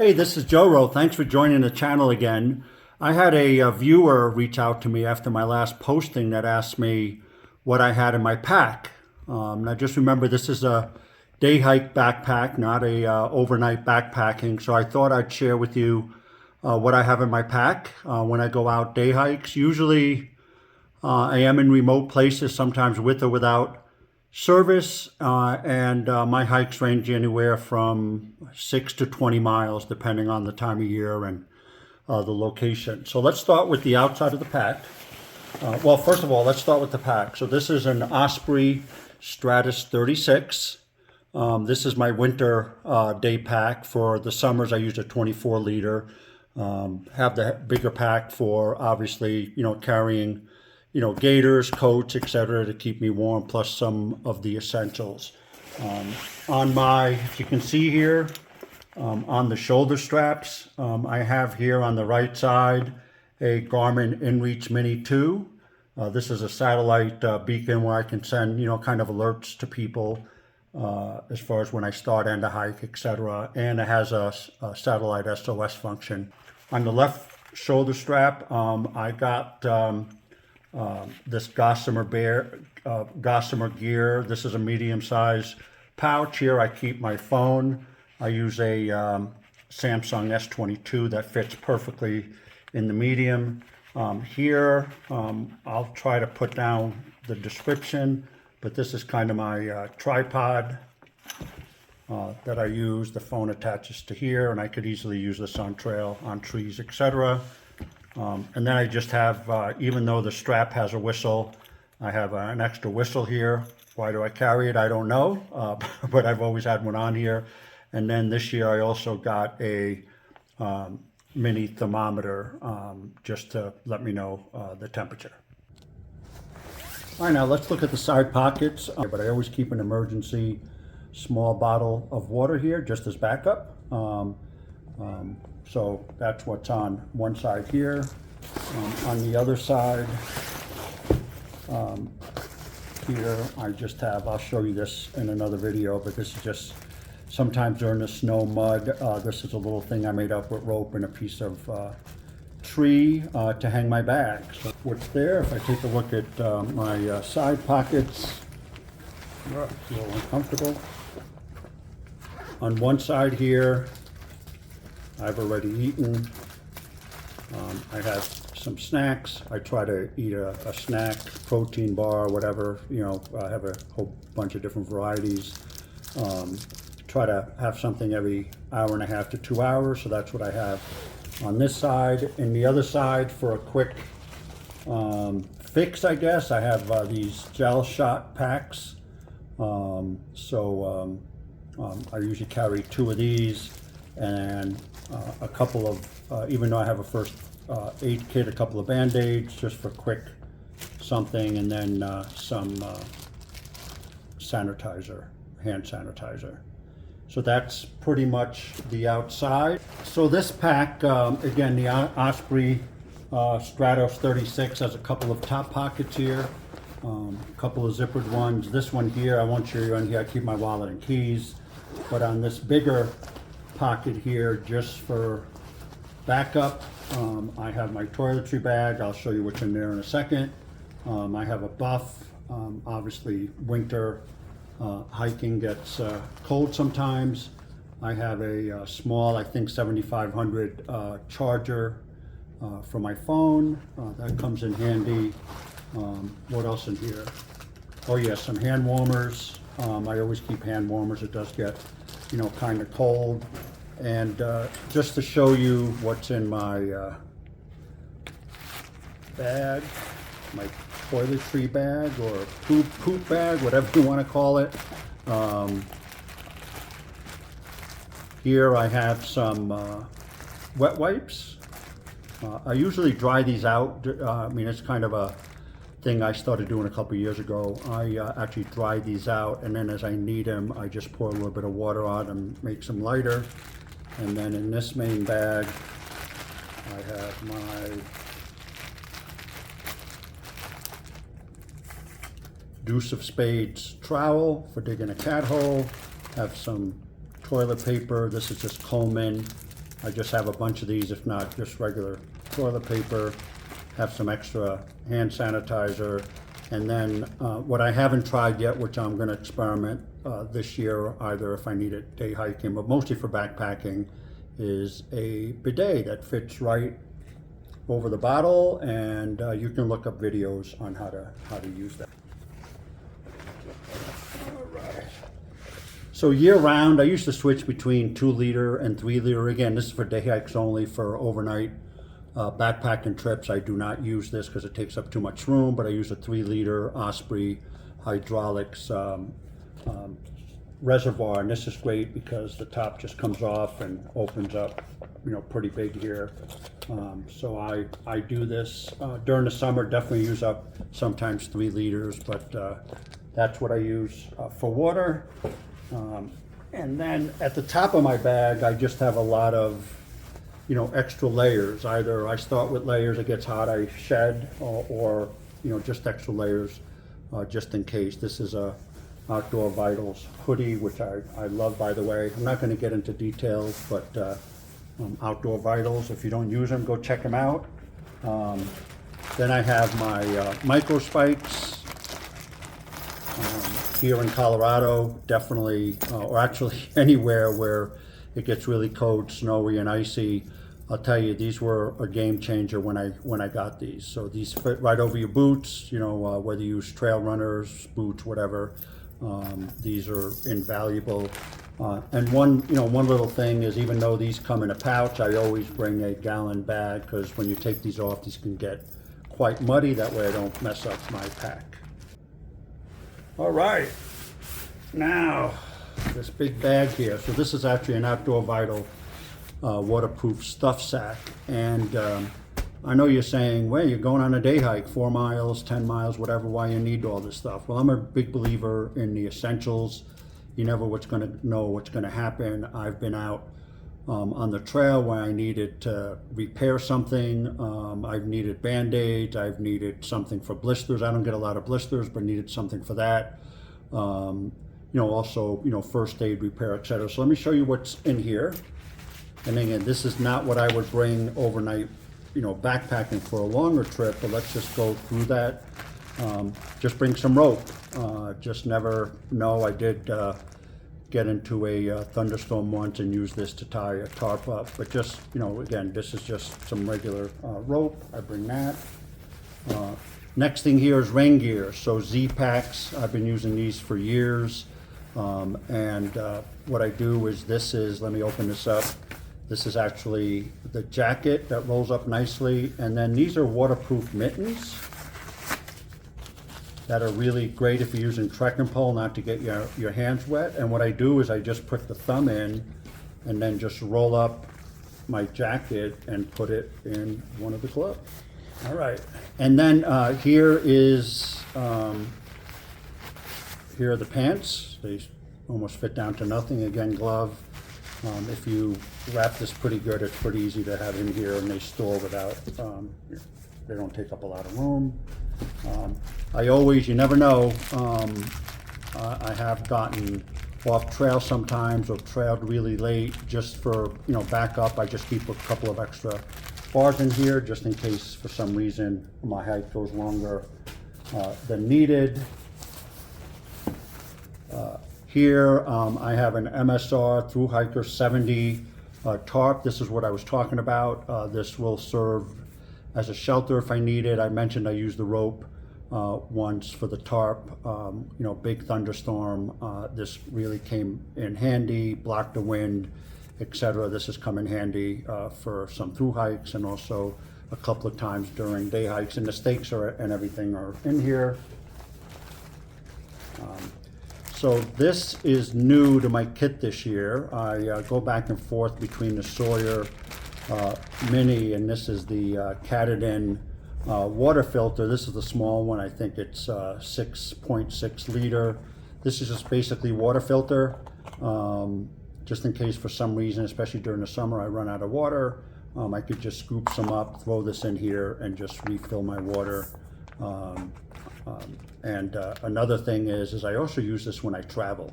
Hey, this is JoeRo. Thanks for joining the channel again. I had a viewer reach out to me after my last posting that asked me what I had in my pack. Now just remember, this is a day hike backpack, not a overnight backpacking. So I thought I'd share with you what I have in my pack when I go out day hikes. Usually I am in remote places, sometimes with or without service, and my hikes range anywhere from 6 to 20 miles, depending on the time of year and the location. So let's start with the outside of the pack. Well, first of all, let's start with the pack. So this is an Osprey Stratus 36. This is my winter day pack. For the summers, I use a 24 liter. Have the bigger pack for obviously, carrying gaiters, coats, etc. to keep me warm, plus some of the essentials. On my, if you can see here, on the shoulder straps, I have here on the right side a Garmin InReach Mini 2. This is a satellite beacon where I can send, kind of alerts to people as far as when I start and a hike, etc. And it has a satellite SOS function. On the left shoulder strap, I got this Gossamer gear. This is a medium-sized pouch. Here I keep my phone. I use a Samsung S22 that fits perfectly in the medium. Here I'll try to put down the description, but this is kind of my tripod that I use. The phone attaches to here, and I could easily use this on trail, on trees, etc. And then I just have, even though the strap has a whistle, I have an extra whistle here. Why do I carry it? I don't know, but I've always had one on here. And then this year I also got a mini thermometer just to let me know the temperature. All right, now let's look at the side pockets. But I always keep an emergency small bottle of water here just as backup. So that's what's on one side here. On the other side, here I just have, I'll show you this in another video, but this is just sometimes during the snow, mud. This is a little thing I made up with rope and a piece of tree to hang my bag. So what's there, if I take a look at my side pockets, it's a little uncomfortable. On one side here, I've already eaten. I have some snacks. I try to eat a snack, protein bar, whatever, I have a whole bunch of different varieties. Try to have something every hour and a half to 2 hours, so that's what I have on this side. And the other side, for a quick fix, I guess, I have these gel shot packs. I usually carry 2 of these, and a couple of, even though I have a first aid kit, a couple of Band-Aids just for quick something, and then some sanitizer, hand sanitizer. So that's pretty much the outside. So this pack, again, the Osprey Stratos 36 has a couple of top pockets here, a couple of zippered ones. This one here, I won't show you on here, I keep my wallet and keys. But on this bigger pocket here, just for backup, I have my toiletry bag. I'll show you what's in there in a second. I have a buff. Obviously winter hiking gets cold sometimes. I have a small, I think 7500 charger for my phone. That comes in handy. What else in here? Oh yeah, some hand warmers. I always keep hand warmers. It does get, kind of cold. And just to show you what's in my bag, my toiletry bag or poop bag, whatever you want to call it. Here I have some wet wipes. I usually dry these out. It's kind of a thing I started doing a couple years ago. I actually dry these out, and then as I need them, I just pour a little bit of water on them, makes them lighter. And then in this main bag, I have my Deuce of Spades trowel for digging a cat hole. Have some toilet paper. This is just Coleman I just have a bunch of these, if not just regular toilet paper, have some extra hand sanitizer, and then what I haven't tried yet, which I'm going to experiment this year, either if I need it day hiking, but mostly for backpacking, is a bidet that fits right over the bottle, and you can look up videos on how to use that. All right. So year round, I used to switch between 2-liter and 3-liter. Again, this is for day hikes only. For overnight backpacking trips, I do not use this because it takes up too much room, but I use a 3-liter Osprey hydraulics reservoir, and this is great because the top just comes off and opens up, pretty big here. So I do this during the summer. Definitely use up sometimes 3 liters, but that's what I use for water. And then at the top of my bag, I just have a lot of extra layers. Either I start with layers, it gets hot, I shed, or just extra layers just in case. This is a Outdoor Vitals hoodie, which I love, by the way. I'm not going to get into details, but Outdoor Vitals, if you don't use them, go check them out. Then I have my micro spikes. Here in Colorado, definitely, or actually anywhere where it gets really cold, snowy, and icy, I'll tell you, these were a game changer when I got these. So these fit right over your boots, whether you use trail runners, boots, whatever. These are invaluable. And one little thing is, even though these come in a pouch, I always bring a gallon bag, because when you take these off, these can get quite muddy. That way I don't mess up my pack. All right, now this big bag here. So this is actually an Outdoor Vital waterproof stuff sack. And I know you're saying, well, you're going on a day hike, 4 miles, 10 miles, whatever, why you need all this stuff. Well, I'm a big believer in the essentials. You never know what's going to happen. I've been out on the trail where I needed to repair something. I've needed Band-Aids. I've needed something for blisters. I don't get a lot of blisters, but needed something for that. Also, first aid, repair, etc. So let me show you what's in here. And again, this is not what I would bring overnight, backpacking for a longer trip, but let's just go through that. Just bring some rope. Just never know. I did get into a thunderstorm once and use this to tie a tarp up, but just, again, this is just some regular rope. I bring that. Next thing here is rain gear. So Z-Packs, I've been using these for years. And what I do is, let me open this up. This is actually the jacket that rolls up nicely. And then these are waterproof mittens that are really great if you're using trekking pole, not to get your hands wet. And what I do is I just put the thumb in and then just roll up my jacket and put it in one of the gloves. All right. And then here are the pants. They almost fit down to nothing. Again, glove. If you wrap this pretty good, it's pretty easy to have in here, and they store without, they don't take up a lot of room. You never know, I have gotten off trail sometimes, or trailed really late. Just for, backup, I just keep a couple of extra bars in here, just in case for some reason my hike goes longer than needed. Here I have an MSR Through Hiker 70 tarp. This is what I was talking about. This will serve as a shelter if I need it. I mentioned I used the rope once for the tarp. Big thunderstorm. This really came in handy, blocked the wind, etc. This has come in handy for some through hikes, and also a couple of times during day hikes. And the stakes and everything are in here. So this is new to my kit this year. I go back and forth between the Sawyer Mini, and this is the Katadyn water filter. This is the small one. I think it's 6.6 liter. This is just basically water filter, just in case for some reason, especially during the summer, I run out of water. I could just scoop some up, throw this in here, and just refill my water. Another thing is I also use this when I travel,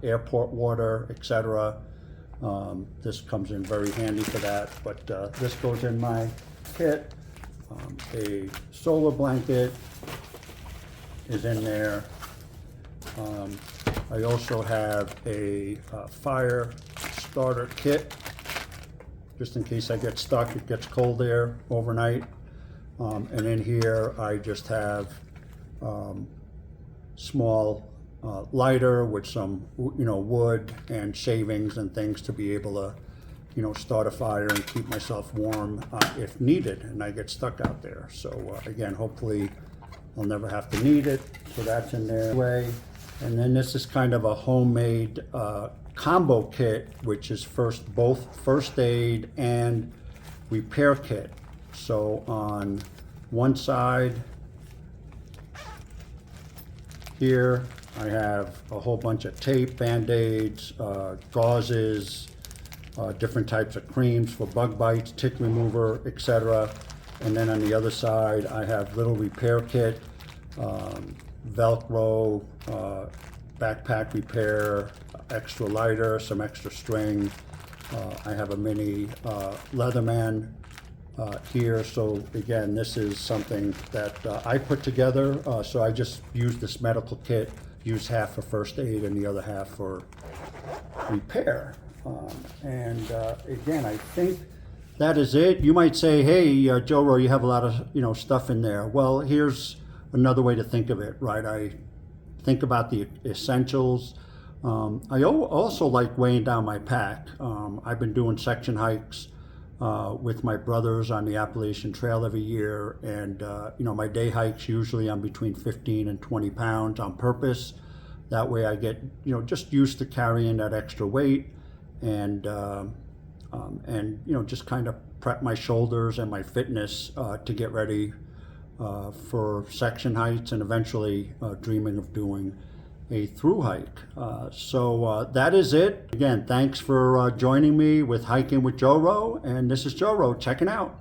airport water, etc. This comes in very handy for that, but this goes in my kit. A solar blanket is in there. I also have a fire starter kit, just in case I get stuck, it gets cold there overnight. And in here I just have small lighter with some wood and shavings and things to be able to start a fire and keep myself warm if needed and I get stuck out there. So again, hopefully I'll never have to need it. So that's in there. And then this is kind of a homemade combo kit, which is both first aid and repair kit. So on one side here, I have a whole bunch of tape, band-aids, gauzes, different types of creams for bug bites, tick remover, etc. And then on the other side, I have little repair kit, Velcro, backpack repair, extra lighter, some extra string. I have a mini Leatherman here. So again, this is something that I put together. So I just used this medical kit, used half for first aid and the other half for repair. And again, I think that is it. You might say, hey, JoeRo, you have a lot of stuff in there. Well, here's another way to think of it, right? I think about the essentials. I also like weighing down my pack. I've been doing section hikes with my brothers on the Appalachian Trail every year, and my day hikes usually I'm between 15 and 20 pounds on purpose. That way I get just used to carrying that extra weight, and just kind of prep my shoulders and my fitness to get ready for section hikes and eventually dreaming of doing a through hike. So that is it. Again, thanks for joining me with Hiking with JoeRo, and this is JoeRo checking out.